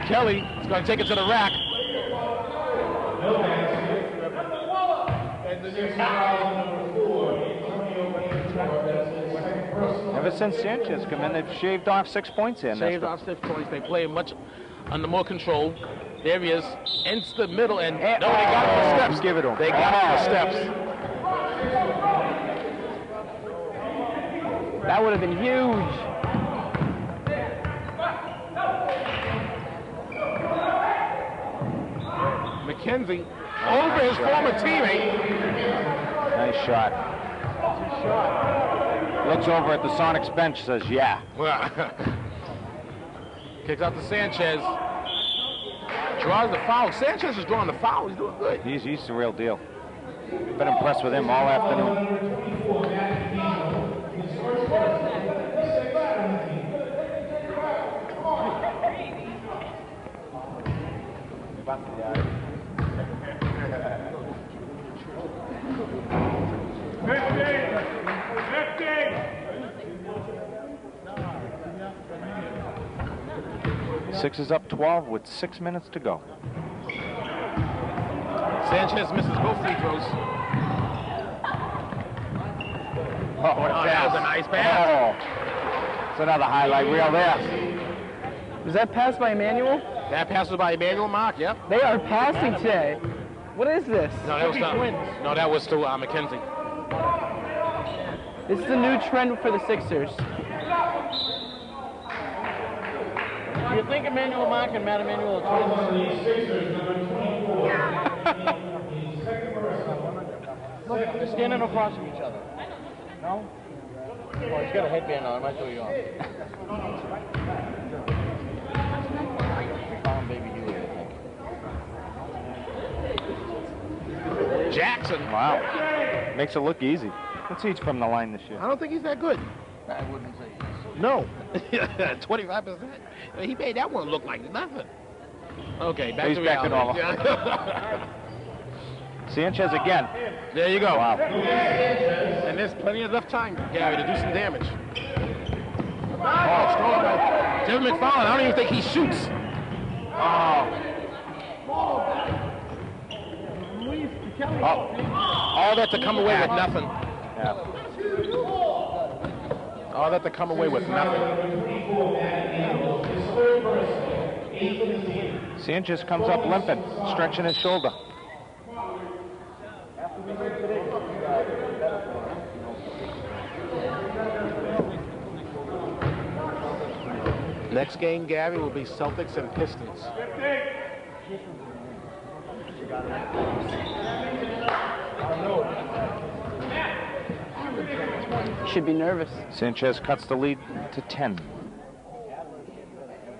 Kelly is going to take it to the rack. Ever since Sanchez come in, they've shaved off 6 points here. Shaved off 6 points. They play much under more control. There he is. Into the middle. And no, they got him for steps. Give it to him. They got him for steps. That would have been huge. McKenzie over his former teammate. Nice shot. Looks over at the Sonics bench, says, yeah. Kicks out to Sanchez. Draws the foul. Sanchez is drawing the foul. He's doing good. He's the real deal. Been impressed with him all afternoon. Six is up 12 with 6 minutes to go. Sanchez misses both free throws. Oh, what a that pass. was a nice pass. Oh. It's another highlight reel there. Was that pass by Emmanuel? That pass was by Emmanuel Mark, yep. They are passing today. What is this? No, that was to McKenzie. This is a new trend for the Sixers. Do you think Emmanuel Mark and Matt Emmanuel are twins? Look, they're standing across from each other. No? Oh, he's got a headband on. I might throw you off. Baby Huey, I think. Jackson. Wow. Makes it look easy. What's he from the line this year? I don't think he's that good. I wouldn't say yes. No. 25%. He made that one look like nothing. Okay, back He's to back to reality. normal. Sanchez again. There you go. Wow. And there's plenty of enough time, Gary, to do some damage. Oh, strong by Jim McFarland. I don't even think he shoots. Oh. All that to come away with nothing. Yeah. All that to come away with nothing. Sanchez comes up limping, stretching his shoulder. Next game, Gary, will be Celtics and Pistons. Should be nervous. Sanchez cuts the lead to 10.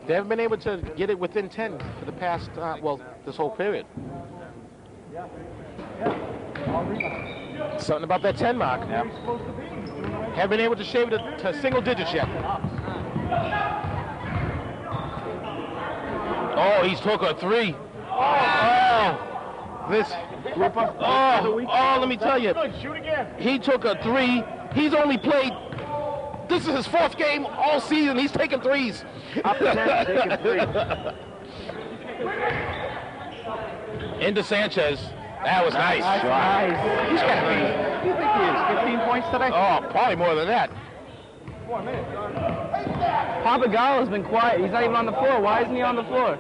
They haven't been able to get it within 10 for the past, well, this whole period. Something about that 10 mark. Yeah. Haven't been able to shave it to single digits yet. Oh, he took a 3. Oh, this. Oh, let me tell you. Shoot again. He took a 3. He's only played. This is his 4th game all season. He's taking 3s. Up to 10, taking 3. Into Sanchez. That was nice. Nice. He's got to be. What do you think he is? 15 points today? Oh, probably more than that. Papagallo's been quiet. He's not even on the floor. Why isn't he on the floor?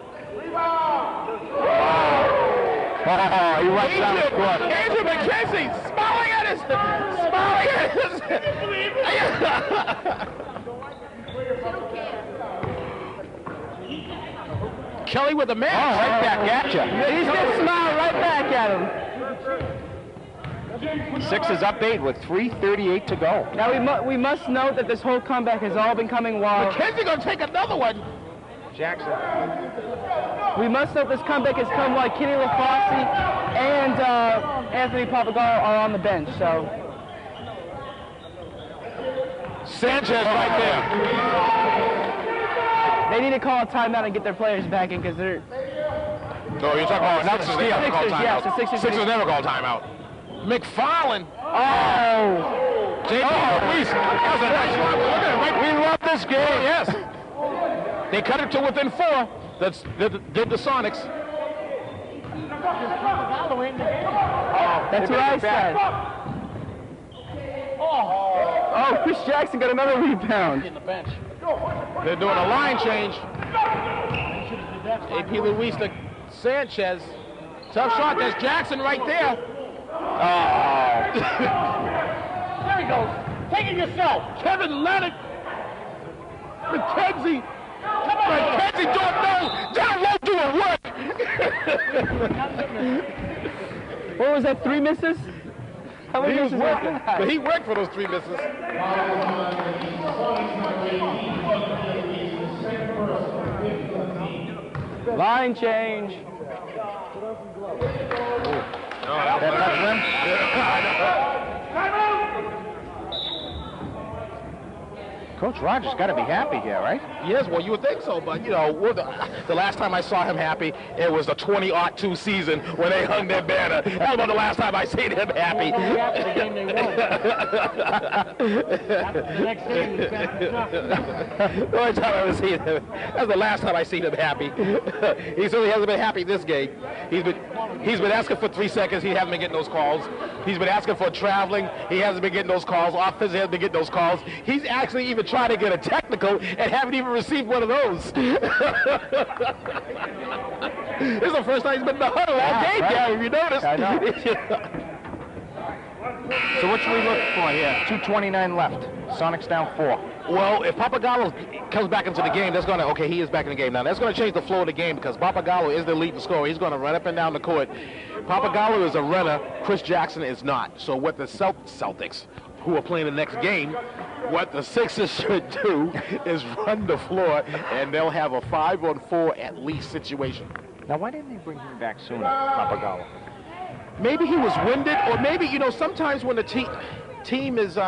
Oh, he runs down the court. Andrew McKenzie smiling at us. Kelly with the man. Oh, right back at you. He's gonna smile right back at him. Sixers up 8 with 3:38 to go. Now we must note that this whole comeback has all been coming while McKenzie gonna take another one. Jackson. we must note this comeback has come while Kenny LaFosse and Anthony Papagallo are on the bench. So Sanchez right there. they need to call a timeout and get their players back in because they're. No, you're talking about another Sixers. They never call Sixers, yes, the timeout. Sixers- Sixers never call timeout. McFarlane. Oh! JP, please. That was a nice one. Look at it, right. We love this game. Yes. They cut it to within 4. Did the Sonics. That's what I said. Oh, Chris Jackson got another rebound. In the bench. They're doing a line change. AP Luis to Sanchez. Tough shot. There's Jackson right there. There he goes. Take it yourself. Kevin Leonard. McKenzie. McKenzie don't know. John won't do a work. What was that? 3 misses? How many He was misses was working, that? but he worked for those 3 misses. Line change. Coach Rogers got to be happy here, right? Yes, well, you would think so, but, you know, the last time I saw him happy, it was the 2002 season when they hung their banner. That was about the last time I seen him happy. After the game they won. After the next game was back to Chuck. The only time I ever seen him. That's the last time I seen him happy. He certainly hasn't been happy this game. He's been asking for 3 seconds. He hasn't been getting those calls. He's been asking for traveling. He hasn't been getting those calls. Offense hasn't been getting those calls. He's actually even trying to get a technical and haven't even received one of those. This is the first time he's been in the huddle all game, right. Gary, if you noticed. I know. So what should we look for here? 2:29 left. Sonics down 4. Well, if Papagallo comes back into the game, that's going to, okay, he is back in the game now. That's going to change the flow of the game because Papagallo is the leading scorer. He's going to run up and down the court. Papagallo is a runner. Chris Jackson is not. So what the Celtics, who are playing the next game, what the Sixers should do is run the floor, and they'll have a 5-on-4 at least situation. Now, why didn't they bring him back sooner, Papagallo? Maybe he was winded, or maybe, you know, sometimes when the team is 3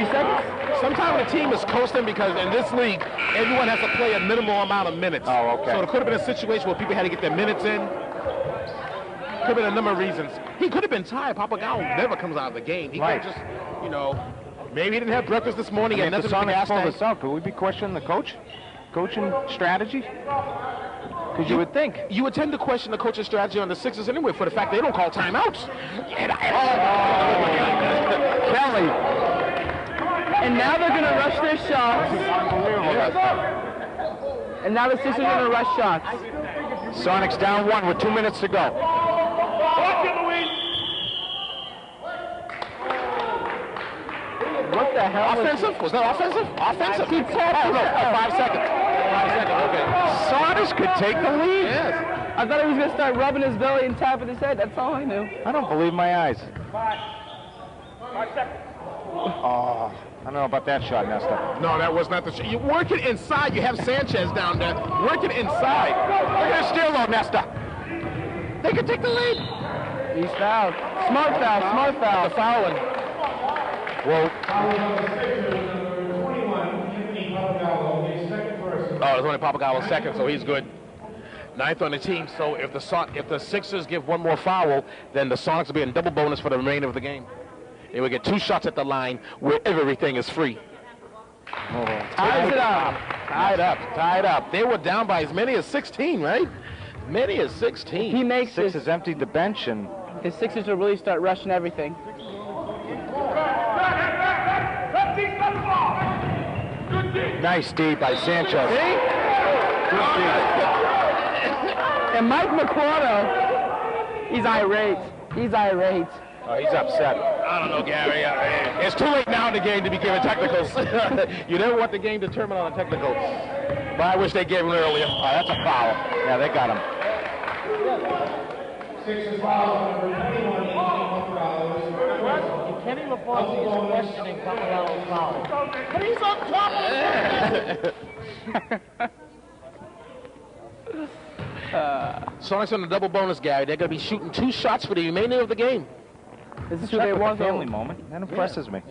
seconds? sometimes when the team is coasting, because in this league, everyone has to play a minimal amount of minutes. Oh, okay. So there could have been a situation where people had to get their minutes in. Could have been a number of reasons. He could have been tired. Papagallo never comes out of the game. He Right. could just, you know, maybe he didn't have breakfast this morning. He had If the nothing to Sonics gas pull tank. this out, could we be questioning the coaching strategy? Because you would think. You would tend to question the coach's strategy on the Sixers anyway for the fact they don't call timeouts. Kelly. And now they're going to rush their shots. And now the Sixers are going to rush shots. Sonics down 1 with 2 minutes to go. What the hell? Offensive? Was that offensive? Offensive? He tapped Oh, no, 5 seconds. 5 seconds, okay. Sonics could take the lead. Yes. I thought he was going to start rubbing his belly and tapping his head. That's all I knew. I don't believe my eyes. 5 seconds. Oh, I don't know about that shot, Nesta. No, that was not the shot. You work it inside. You have Sanchez down there. Work it inside. Look at the steal though, Nesta. They can take the lead. He's fouled. Smart foul, smart foul. The fouling. Whoa. Oh, it's only Papagallo's second, so he's good. 9th on the team, so if the Sixers give one more foul, then the Sonics will be in double bonus for the remainder of the game. They will get 2 shots at the line where everything is free. Ties it up. Tied up. They were down by as many as 16, right? Many as 16. He makes Sixers emptied the bench, and his Sixers will really start rushing everything. nice D by Sanchez. And Mike McCordo, he's irate. He's irate. Oh, he's upset. I don't know, Gary. It's too late now in the game to be giving technicals. You never want the game determined on a technical. But I wish they gave him earlier. Oh, that's a foul. Yeah, they got him. Sixers foul number 21, $18. Kenny LaForce is questioning Papagallo's foul. But he's on top of it. Sonics on the double bonus, Gary. They're going to be shooting 2 shots for the remainder of the game. This is who they want. Family moment. That impresses me.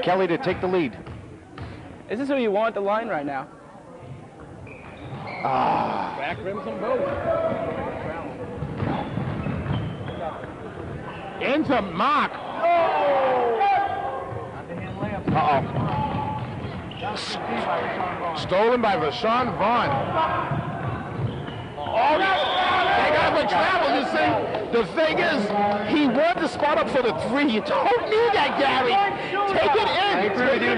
Kelly to take the lead. This is who you want at the line right now. Back rims them both. Into Mark. Uh-oh. Stolen by Rashawn Vaughn. Oh, they got him in travel, you see. The thing is, he wanted to spot up for the 3. You don't need that, Gary. Take it in. Take it in.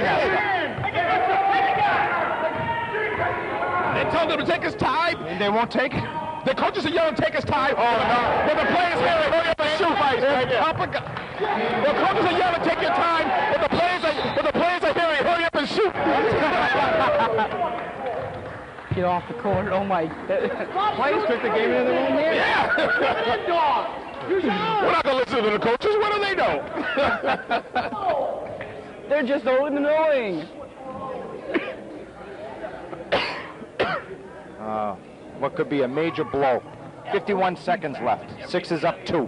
They told him to take his time. And they won't take it. The coaches are yelling, take his time. Oh, no. But the players here, hurry up and shoot. The coaches are yelling, take your time. But the players are here, hurry up and shoot. Get off the court. Oh, my. Players took the game into the room here. Yeah. We're not going to listen to the coaches. What do they know? They're just annoying. What could be a major blow. 51 seconds left. Sixers up 2.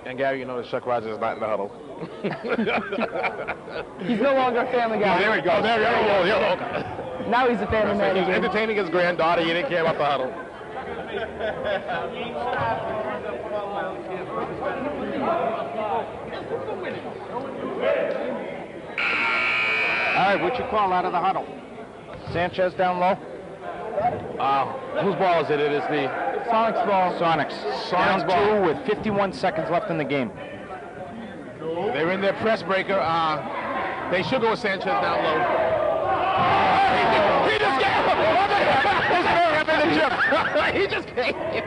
And Gary, you know that Chuck Rogers is not in the huddle. He's no longer a family guy. Oh, there we go. There we go. Yeah, okay. Now he's a family man He was again. entertaining his granddaughter. He didn't care about the huddle. All right, what you call out of the huddle? Sanchez down low. Whose ball is it? It is the Sonics ball. Sonics. Sonics Down ball. 2 with 51 seconds left in the game. They're in their press breaker. They should go with Sanchez down low. He just gave him. His in the gym. He just came. He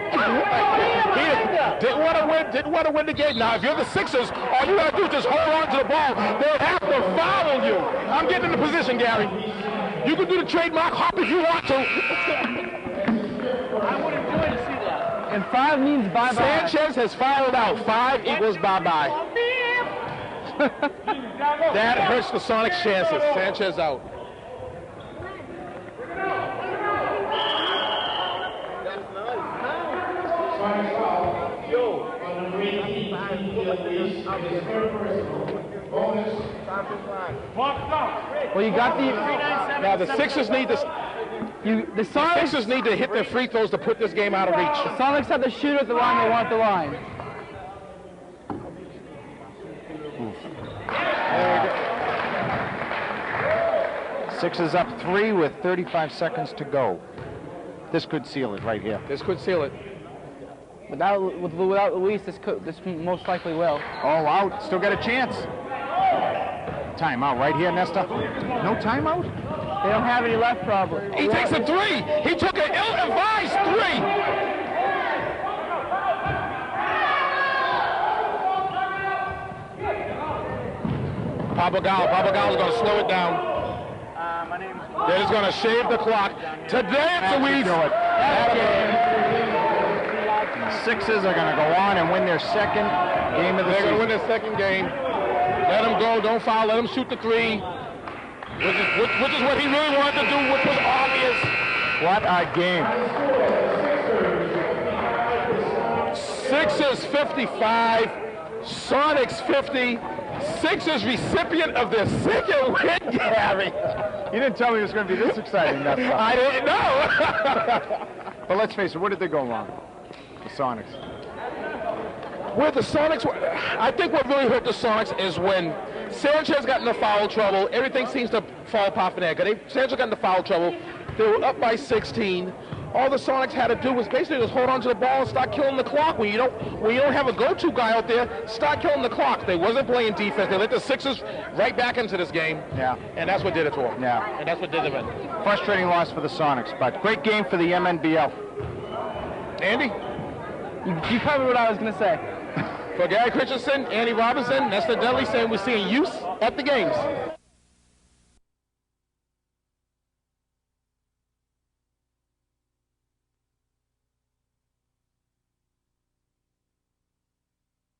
didn't want to win the game. Now, if you're the Sixers, all you got to do is just hold on to the ball. They'll have to foul you. I'm getting in the position, Gary. You can do the trademark hop if you want to. I would enjoy to see that. And 5 means bye-bye. Sanchez has fouled out. 5 equals bye-bye. That hurts the Sonics' chances. Sanchez out. Sonics foul. On number 18, his third personal. Bonus. Well, you got the... Now the Sixers need to. The Sonics... Sixers need to hit their free throws to put this game out of reach. The Sonics have the shooter at the line. They want the line. Sixers up 3 with 35 seconds to go. This could seal it right here. This could seal it. Without Luis, this most likely will. Oh, out. Still got a chance. Timeout right here, Nesta. No timeout? They don't have any left, probably. He takes a 3. He took an ill-advised 3. Papagal is going to slow it down. My name's... They're just going to shave the clock. Today it's Luis. The Sixers are going to go on and win their second game of the season. They're going to win their second game. Let him go. Don't foul. Let him shoot the 3. Which is what he really wanted to do, which was obvious. What a game. Sixers 55, Sonics 50. Sixers recipient of their second win, Gary. You didn't tell me it was going to be this exciting. I didn't know. But let's face it, where did they go wrong? The Sonics. Where the Sonics were, I think what really hurt the Sonics is when Sanchez got into foul trouble, everything seems to fall apart from there. Sanchez got into foul trouble. They were up by 16. All the Sonics had to do was basically just hold on to the ball and start killing the clock. When you don't have a go-to guy out there, start killing the clock. They wasn't playing defense. They let the Sixers right back into this game. Yeah. And that's what did it to them. Yeah. And that's what did it. Frustrating loss for the Sonics, but great game for the MNBL. Andy? You covered what I was going to say. For Gary Christensen, Andy Robinson, Nestor Dudley saying we're seeing use at the games.